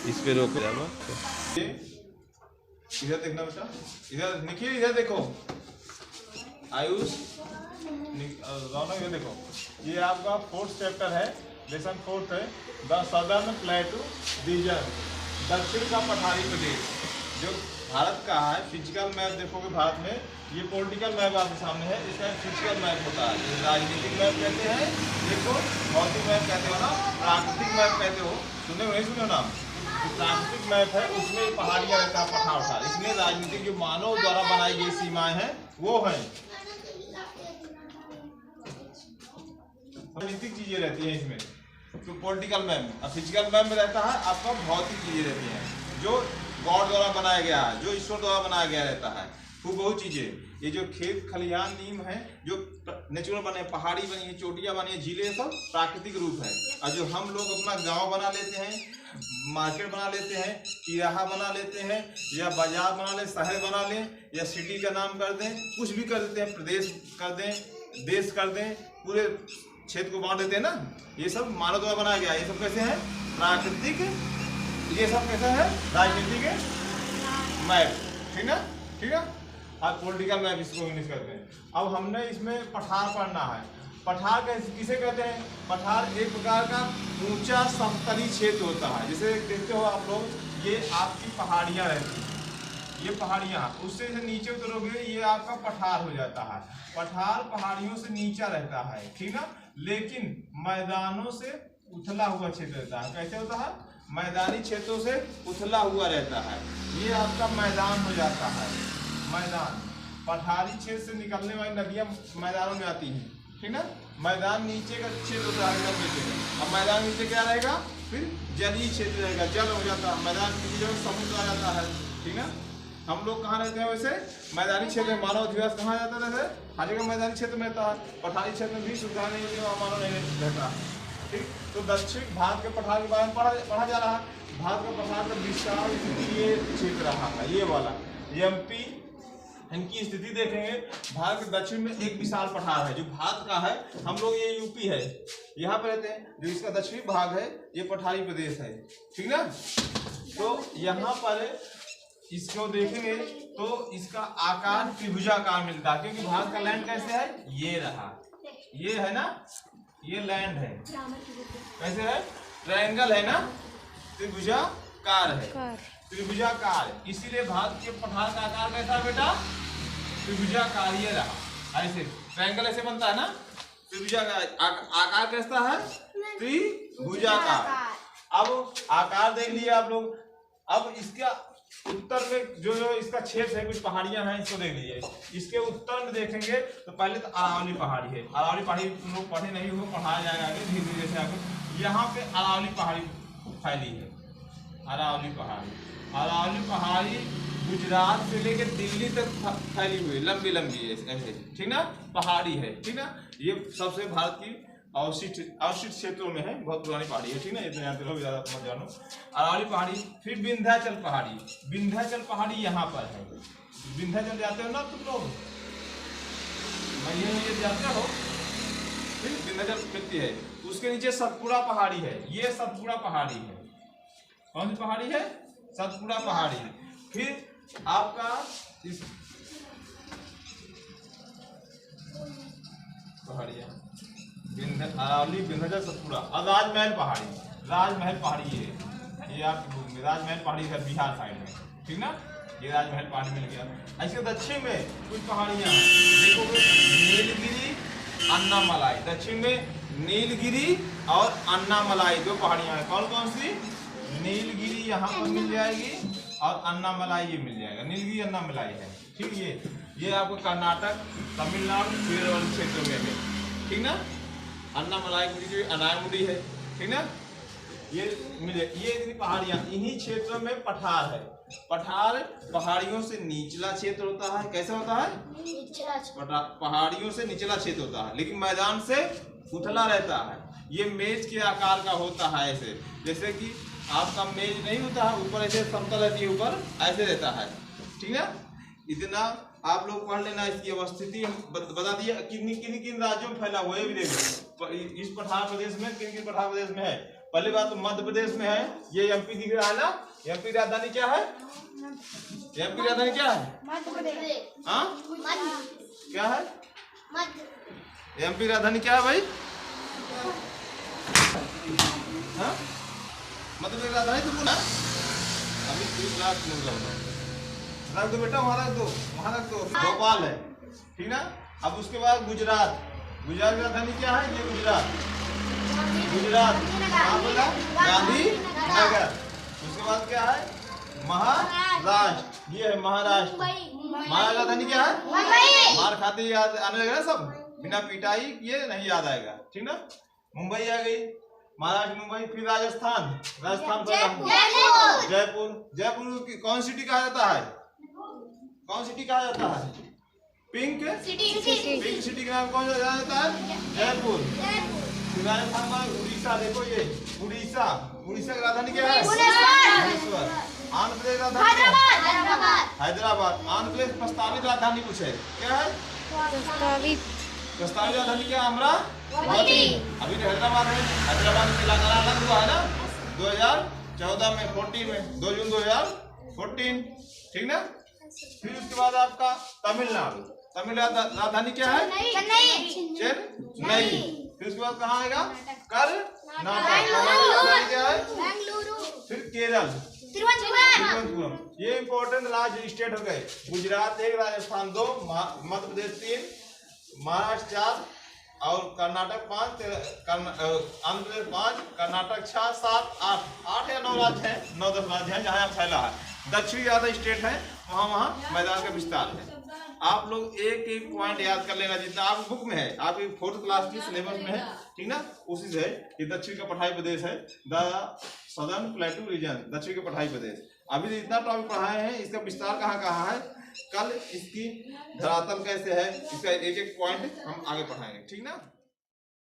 इस पे रोको। ये इधर देखना बेटा, इधर निखिल इधर देखो, आयुष रौनक इधर देखो। ये आपका 4th चैप्टर है, लेसन 4th है, द सदर्न प्लेटू रीजन, दक्षिण का पठारी प्रदेश। जो भारत का है, फिजिकल मैप देखोगे भारत में, ये पॉलिटिकल मैप आपके सामने है, इसका फिजिकल मैप होता है। राजनीतिक मैप कहते हैं, देखो भौतिक मैप कहते हो ना, प्राकृतिक मैप कहते हो, सुने हो नहीं सुने हो ना। प्राकृतिक मैप है, उसमें पहाड़ियां रहता है, पठार उठार। इसलिए राजनीतिक जो मानव द्वारा बनाई गई सीमाएं हैं वो हैं राजनीतिक चीजें रहती हैं इसमें, तो पॉलिटिकल मैप में। और फिजिकल मैप में रहता है आपका भौतिक चीजें रहती हैं, जो गॉड द्वारा बनाया गया है, जो ईश्वर द्वारा बनाया गया रहता है, खूब बहुत चीजें। ये जो खेत खलिहान नीम है, जो नेचुरल बने, पहाड़ी बनी है, चोटियां बनी है, झीलें, सब प्राकृतिक रूप है। और जो हम लोग अपना गांव बना लेते हैं, मार्केट बना लेते हैं, तिराहा बना लेते हैं, या बाजार बना लें, शहर बना लें, या सिटी का नाम कर दें, कुछ भी कर देते हैं, प्रदेश कर दें, देश कर दें, पूरे क्षेत्र को बांट देते हैं ना, ये सब मानव द्वारा बनाया गया। ये सब कैसे है? प्राकृतिक। ये सब कैसा है? राजनीतिक मैप, ठीक ना, ठीक है। आज पॉलिटिकल मैप इसको इंग्लिश करते हैं। अब हमने इसमें पठार पढ़ना है। पठार किसे कहते हैं? पठार एक प्रकार का ऊंचा समतली क्षेत्र होता है। जैसे देखते हो आप लोग, ये आपकी पहाड़ियाँ रहती हैं, ये पहाड़ियाँ, उससे से नीचे उतरोगे ये आपका पठार हो जाता है। पठार पहाड़ियों से नीचा रहता है, ठीक ना, लेकिन मैदानों से उथला हुआ क्षेत्र रहता है। कैसे होता है? मैदानी क्षेत्रों से उथला हुआ रहता है, ये आपका मैदान हो जाता है। मैदान, पठारी क्षेत्र से निकलने वाली नदियाँ मैदानों में आती हैं, ठीक ना। मैदान नीचे का क्षेत्र होता है, एकदम नीचे का। अब मैदान नीचे क्या रहेगा? फिर जलीय क्षेत्र रहेगा, जल हो जाता है। मैदान की जगह समुद्र आ जाता है, ठीक ना। हम लोग कहाँ रहते हैं वैसे? मैदानी क्षेत्र में। मानव अधिवास कहाँ जाता है? हर जगह मैदानी क्षेत्र में रहता है। पठारी क्षेत्र में भी सुविधा नहीं होती है, मानव नहीं रहता है, ठीक। तो दक्षिण भारत के पठार के बारे में पढ़ा जा रहा है। भारत का पठार का विशाल ये क्षेत्र रहा है, ये वाला एमपी, इनकी स्थिति देखेंगे। भारत के दक्षिण में एक विशाल पठार है जो भारत का है, हम लोग ये यूपी है, यहाँ पे रहते हैं। जो इसका दक्षिणी भाग है ये पठारी प्रदेश है, ठीक ना। तो यहाँ पर इसको देखेंगे तो इसका आकार त्रिभुजाकार मिलता है, क्योंकि भारत का लैंड कैसे है? ये रहा, ये है ना, ये लैंड है, कैसे है? ट्रायंगल है ना, त्रिभुजाकार है, त्रिभुजाकार। इसीलिए भारत के पठार का आकार कैसा है बेटा? त्रिभुजाकार, ये रहा। ऐसे ट्रायंगल ऐसे बनता है ना, त्रिभुजाकार। आकार कैसा है? त्रिभुजाकार। अब आकार देख लिए आप लोग। अब इसका उत्तर में जो इसका क्षेत्र है, कुछ पहाड़ियां हैं, इसको देख लीजिए। इसके उत्तर में देखेंगे तो पहले तो अरावली पहाड़ी है। अरावली पहाड़ी तुम लोग पढ़े नहीं हो, पढ़ाया जाएगा आगे धीरे धीरे से आगे। यहाँ पे अरावली पहाड़ी फैली है, अरावली पहाड़ी। अरावली पहाड़ी गुजरात से लेकर दिल्ली तक फैली हुई, लंबी लंबी है ऐसे, ठीक ना, पहाड़ी है, ठीक ना। ये सबसे भारत की अवशिष्ट क्षेत्रों में है, बहुत पुरानी पहाड़ी है, ठीक ना। इतना जानते लोग, ज्यादा मत जानो। अरावली पहाड़ी, फिर विंध्याचल पहाड़ी। विंध्याचल पहाड़ी यहाँ पर है। विंध्याचल जाते हो ना तुम लोग, ये जाते हो, फिर विंध्याचल मिलती है। उसके नीचे सतपुड़ा पहाड़ी है, ये सतपुड़ा पहाड़ी है। कौन सी पहाड़ी है? सतपुड़ा पहाड़ी। फिर आपका इस पहाड़ियाँ अरावली, विंध्याचल, सतपुड़ा। और राजमहल पहाड़ी, राजमहल पहाड़ी ये आपकी भूमि में राजमहल पहाड़ी है, बिहार साइड में, ठीक ना। ये राजमहल पहाड़ी मिल गया। इसके दक्षिण में कुछ पहाड़ियाँ देखोगे, नीलगिरी, अन्नामलाई। दक्षिण में नीलगिरी और अन्नामलाई दो पहाड़ियाँ हैं। कौन कौन सी? नीलगिरी यहाँ पर मिल जाएगी और अन्नामलाई ये मिल जाएगा। नीलगिरी अन्नामलाई है, ठीक। ये आपको कर्नाटक, तमिलनाडु, केरल क्षेत्रों में है, ठीक ना। अन्नामलाई की अनायमुड़ी है, ठीक ना। ये मिले, ये इतनी पहाड़ियाँ, इन्हीं क्षेत्रों में पठार है। पठार पहाड़ियों से निचला क्षेत्र होता है। कैसा होता है? पहाड़ियों से निचला क्षेत्र होता है, लेकिन मैदान से उथला रहता है। ये मेज के आकार का होता है, ऐसे जैसे कि आपका मेज नहीं होता है, ऊपर ऐसे समतल रहती है, ऊपर ऐसे रहता है, ठीक ना। इतना आप लोग पढ़ लेना। इसकी अवस्थिति बता दिया, किन राज्यों में फैला हुआ है भी देखो। इस पठार प्रदेश में किन किन पठार प्रदेश में है? पहली बात तो मध्य प्रदेश में है, ये एमपी दिख रहा है ना। एमपी राजधानी क्या है? एमपी राजधानी क्या है? मध्य प्रदेश। हाँ क्या है? एमपी राजधानी क्या है भाई? हाँ मध्य प्रदेश राजधानी तो बोला अभी 30 लाख रख दो बेटा, वहाँ रख दो, वहाँ रख दो। भोपाल है, ठीक ना। अब उसके बाद गुजरात, गुजरात की राजधानी क्या है? ये गुजरात, गुजरात कहाँ बोला? गांधी नगर। उसके बाद क्या है? महाराष्ट्र, ये है महाराष्ट्र। महाराष्ट्र राजधानी क्या है? मार खाते याद आने लगे ना सब, बिना पिटाई ये नहीं याद आएगा, ठीक ना। मुंबई आ गई, महाराष्ट्र मुंबई। फिर राजस्थान, राजस्थान जयपुर। जयपुर की कौन सिटी कहा जाता है? कौन सिटी कहा जाता है? Pink city. पिंक सिटी का नाम कौन सा जाता है? जयपुर। फिर राजस्थान में उड़ीसा, देखो ये उड़ीसा, उड़ीसा की राजधानी क्या है? भुवनेश्वर। आंध्र प्रदेश राजधानी क्या है? हैदराबाद। आंध्र प्रदेश प्रस्तावित राजधानी कुछ है, क्या है? प्रस्तावित राजधानी क्या? अमरावती। अभी तो हैदराबाद है, हैदराबाद में तेलंगाना अलग हुआ है ना 2014 में, 14 में, 2 जून 2014, ठीक ना। फिर उसके बाद आपका तमिलनाडु, तमिलनाडु राजधानी क्या है? चेन्नई। फिर उसके बाद कहाँ आएगा? कर्नाटक राजधानी क्या है? फिर केरल, तिरुवनंतपुरम। ये इंपॉर्टेंट राज्य स्टेट हो गए। गुजरात 1, राजस्थान 2, मध्य प्रदेश 3, महाराष्ट्र 4 और कर्नाटक 5, आंध्र प्रदेश 5, कर्नाटक 6, 7, 8 या 9 राज्य हैं, 9-10 राज्य हैं जहाँ फैला है। दक्षिणी ज्यादा स्टेट है, वहाँ मैदान का विस्तार है। आप लोग एक एक पॉइंट याद कर लेना, जितना आप बुक में है, आपकी 4th क्लास की सिलेबस में है, ठीक ना। उसी से है कि दक्षिण का पठाई प्रदेश है, द सदर्न प्लेटू रीजन, दक्षिण का पठाई प्रदेश। अभी तो इतना टॉपिक पढ़ाए हैं, इसका विस्तार कहाँ है, कल इसकी धरातल कैसे है, इसका एक एक पॉइंट हम आगे पढ़ाएंगे, ठीक ना।